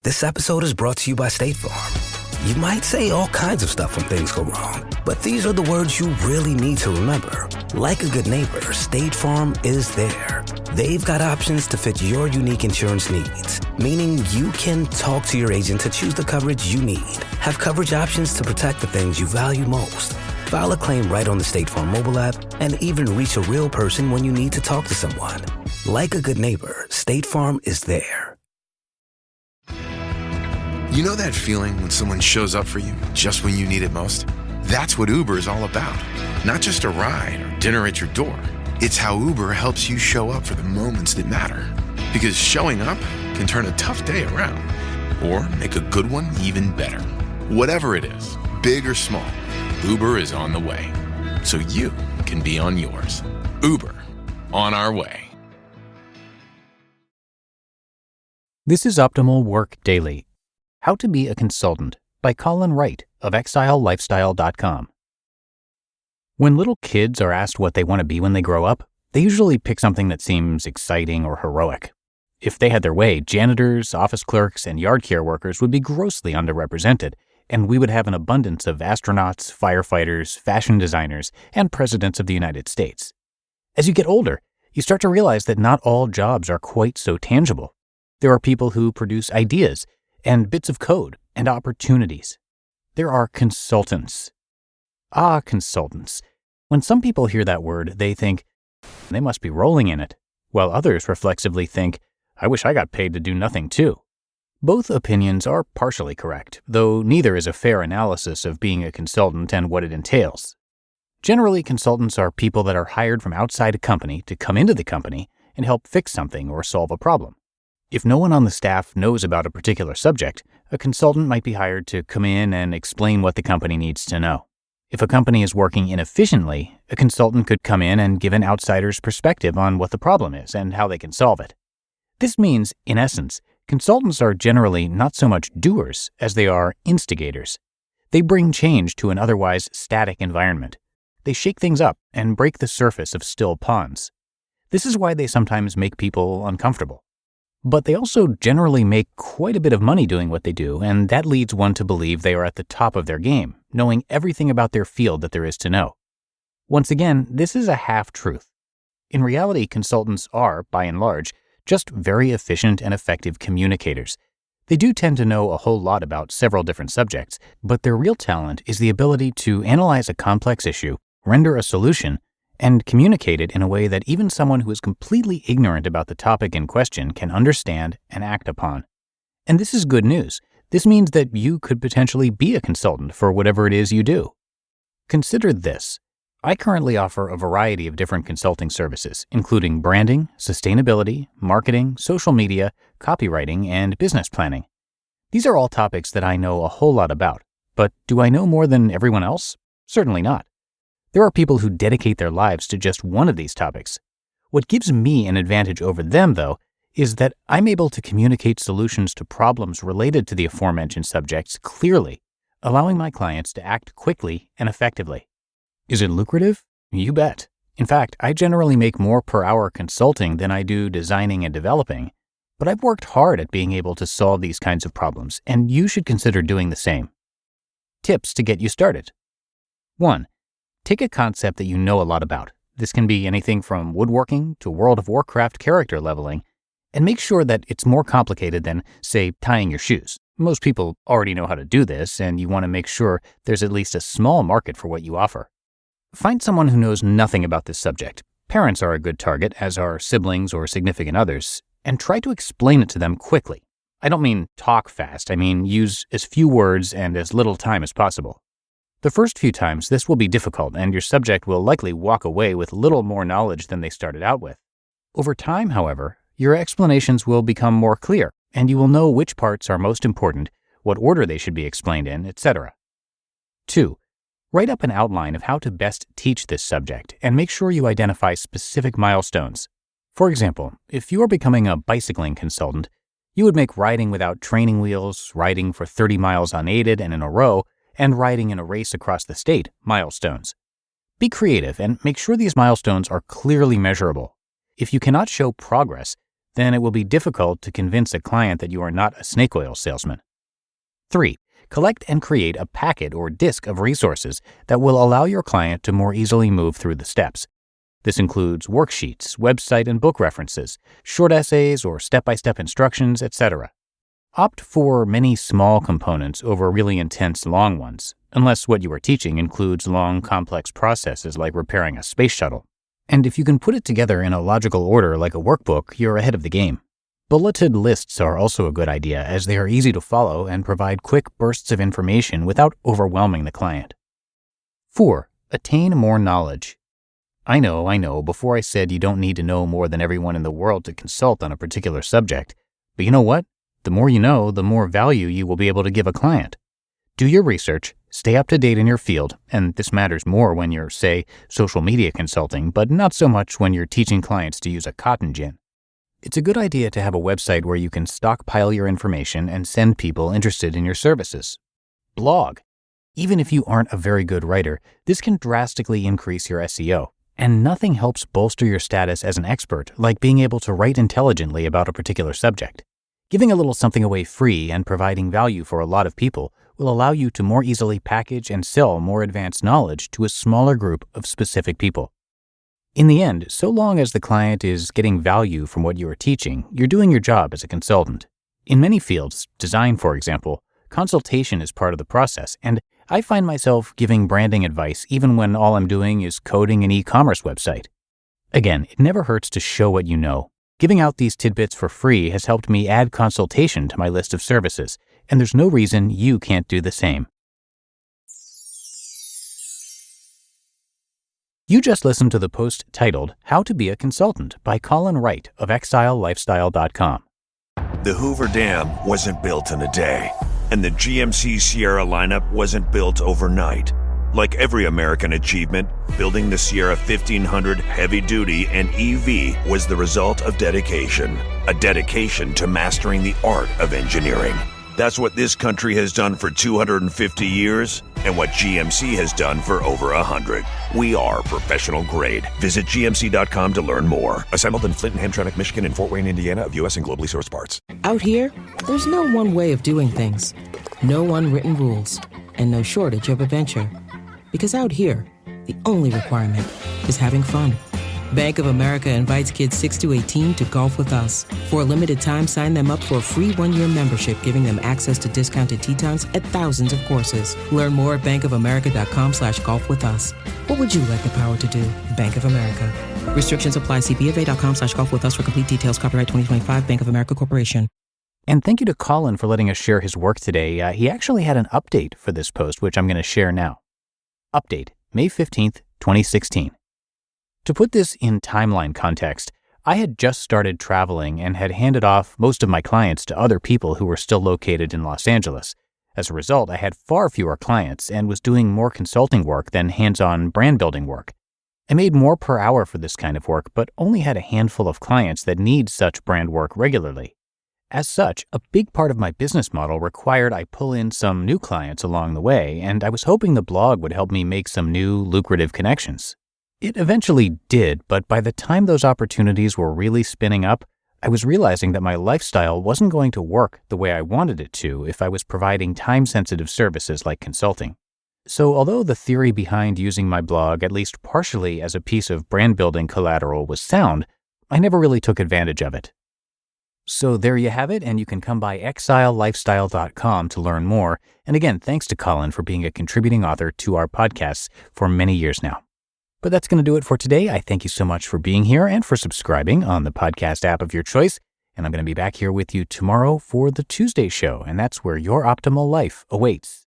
This episode is brought to you by State Farm. You might say all kinds of stuff when things go wrong, but these are the words you really need to remember. Like a good neighbor, State Farm is there. They've got options to fit your unique insurance needs, meaning you can talk to your agent to choose the coverage you need, have coverage options to protect the things you value most, file a claim right on the State Farm mobile app, and even reach a real person when you need to talk to someone. Like a good neighbor, State Farm is there. You know that feeling when someone shows up for you just when you need it most? That's what Uber is all about. Not just a ride or dinner at your door. It's how Uber helps you show up for the moments that matter. Because showing up can turn a tough day around or make a good one even better. Whatever it is, big or small, Uber is on the way. So you can be on yours. Uber, on our way. This is Optimal Work Daily. How to Be a Consultant by Colin Wright of ExileLifestyle.com. When little kids are asked what they want to be when they grow up, they usually pick something that seems exciting or heroic. If they had their way, janitors, office clerks, and yard care workers would be grossly underrepresented, and we would have an abundance of astronauts, firefighters, fashion designers, and presidents of the United States. As you get older, you start to realize that not all jobs are quite so tangible. There are people who produce ideas and bits of code and opportunities. There are consultants. Consultants. When some people hear that word, they think, they must be rolling in it, while others reflexively think, I wish I got paid to do nothing too. Both opinions are partially correct, though neither is a fair analysis of being a consultant and what it entails. Generally, consultants are people that are hired from outside a company to come into the company and help fix something or solve a problem. If no one on the staff knows about a particular subject, a consultant might be hired to come in and explain what the company needs to know. If a company is working inefficiently, a consultant could come in and give an outsider's perspective on what the problem is and how they can solve it. This means, in essence, consultants are generally not so much doers as they are instigators. They bring change to an otherwise static environment. They shake things up and break the surface of still ponds. This is why they sometimes make people uncomfortable. But they also generally make quite a bit of money doing what they do, and that leads one to believe they are at the top of their game, knowing everything about their field that there is to know. Once again, this is a half-truth. In reality, consultants are, by and large, just very efficient and effective communicators. They do tend to know a whole lot about several different subjects, but their real talent is the ability to analyze a complex issue, render a solution, and communicate it in a way that even someone who is completely ignorant about the topic in question can understand and act upon. And this is good news. This means that you could potentially be a consultant for whatever it is you do. Consider this. I currently offer a variety of different consulting services, including branding, sustainability, marketing, social media, copywriting, and business planning. These are all topics that I know a whole lot about, but do I know more than everyone else? Certainly not. There are people who dedicate their lives to just one of these topics. What gives me an advantage over them, though, is that I'm able to communicate solutions to problems related to the aforementioned subjects clearly, allowing my clients to act quickly and effectively. Is it lucrative? You bet. In fact, I generally make more per hour consulting than I do designing and developing, but I've worked hard at being able to solve these kinds of problems, and you should consider doing the same. Tips to get you started. 1. Take a concept that you know a lot about. This can be anything from woodworking to World of Warcraft character leveling, and make sure that it's more complicated than, say, tying your shoes. Most people already know how to do this, and you want to make sure there's at least a small market for what you offer. Find someone who knows nothing about this subject. Parents are a good target, as are siblings or significant others, and try to explain it to them quickly. I don't mean talk fast, I mean use as few words and as little time as possible. The first few times, this will be difficult, and your subject will likely walk away with little more knowledge than they started out with. Over time, however, your explanations will become more clear, and you will know which parts are most important, what order they should be explained in, etc. 2. Write up an outline of how to best teach this subject, and make sure you identify specific milestones. For example, if you are becoming a bicycling consultant, you would make riding without training wheels, riding for 30 miles unaided and in a row, and riding in a race across the state milestones. Be creative and make sure these milestones are clearly measurable. If you cannot show progress, then it will be difficult to convince a client that you are not a snake oil salesman. 3. Collect and create a packet or disk of resources that will allow your client to more easily move through the steps. This includes worksheets, website and book references, short essays or step-by-step instructions, etc. Opt for many small components over really intense long ones, unless what you are teaching includes long, complex processes like repairing a space shuttle. And if you can put it together in a logical order like a workbook, you're ahead of the game. Bulleted lists are also a good idea as they are easy to follow and provide quick bursts of information without overwhelming the client. 4. Attain more knowledge. I know, before I said you don't need to know more than everyone in the world to consult on a particular subject. But you know what? The more you know, the more value you will be able to give a client. Do your research, stay up to date in your field, and this matters more when you're, say, social media consulting, but not so much when you're teaching clients to use a cotton gin. It's a good idea to have a website where you can stockpile your information and send people interested in your services. Blog. Even if you aren't a very good writer, this can drastically increase your SEO. And nothing helps bolster your status as an expert like being able to write intelligently about a particular subject. Giving a little something away free and providing value for a lot of people will allow you to more easily package and sell more advanced knowledge to a smaller group of specific people. In the end, so long as the client is getting value from what you are teaching, you're doing your job as a consultant. In many fields, design for example, consultation is part of the process, and I find myself giving branding advice even when all I'm doing is coding an e-commerce website. Again, it never hurts to show what you know. Giving out these tidbits for free has helped me add consultation to my list of services, and there's no reason you can't do the same. You just listened to the post titled How to Be a Consultant by Colin Wright of ExileLifestyle.com. The Hoover Dam wasn't built in a day, and the GMC Sierra lineup wasn't built overnight. Like every American achievement, building the Sierra 1500 Heavy Duty and EV was the result of dedication. A dedication to mastering the art of engineering. That's what this country has done for 250 years, and what GMC has done for over 100. We are professional grade. Visit GMC.com to learn more. Assembled in Flint and Hamtramck, Michigan, and Fort Wayne, Indiana, of U.S. and globally sourced parts. Out here, there's no one way of doing things. No unwritten rules, and no shortage of adventure. Because out here, the only requirement is having fun. Bank of America invites kids 6 to 18 to golf with us. For a limited time, sign them up for a free 1-year membership, giving them access to discounted tee times at thousands of courses. Learn more at bankofamerica.com/golf with us. What would you like the power to do? Bank of America. Restrictions apply. See BofA.com/golf with us for complete details. Copyright 2025 Bank of America Corporation. And thank you to Colin for letting us share his work today. He actually had an update for this post, which I'm going to share now. Update, May 15th, 2016. To put this in timeline context, I had just started traveling and had handed off most of my clients to other people who were still located in Los Angeles. As a result, I had far fewer clients and was doing more consulting work than hands-on brand building work. I made more per hour for this kind of work, but only had a handful of clients that need such brand work regularly. As such, a big part of my business model required I pull in some new clients along the way, and I was hoping the blog would help me make some new, lucrative connections. It eventually did, but by the time those opportunities were really spinning up, I was realizing that my lifestyle wasn't going to work the way I wanted it to if I was providing time-sensitive services like consulting. So although the theory behind using my blog at least partially as a piece of brand-building collateral was sound, I never really took advantage of it. So there you have it, and you can come by ExileLifestyle.com to learn more. And again, thanks to Colin for being a contributing author to our podcasts for many years now. But that's going to do it for today. I thank you so much for being here and for subscribing on the podcast app of your choice. And I'm going to be back here with you tomorrow for the Tuesday show, and that's where your optimal life awaits.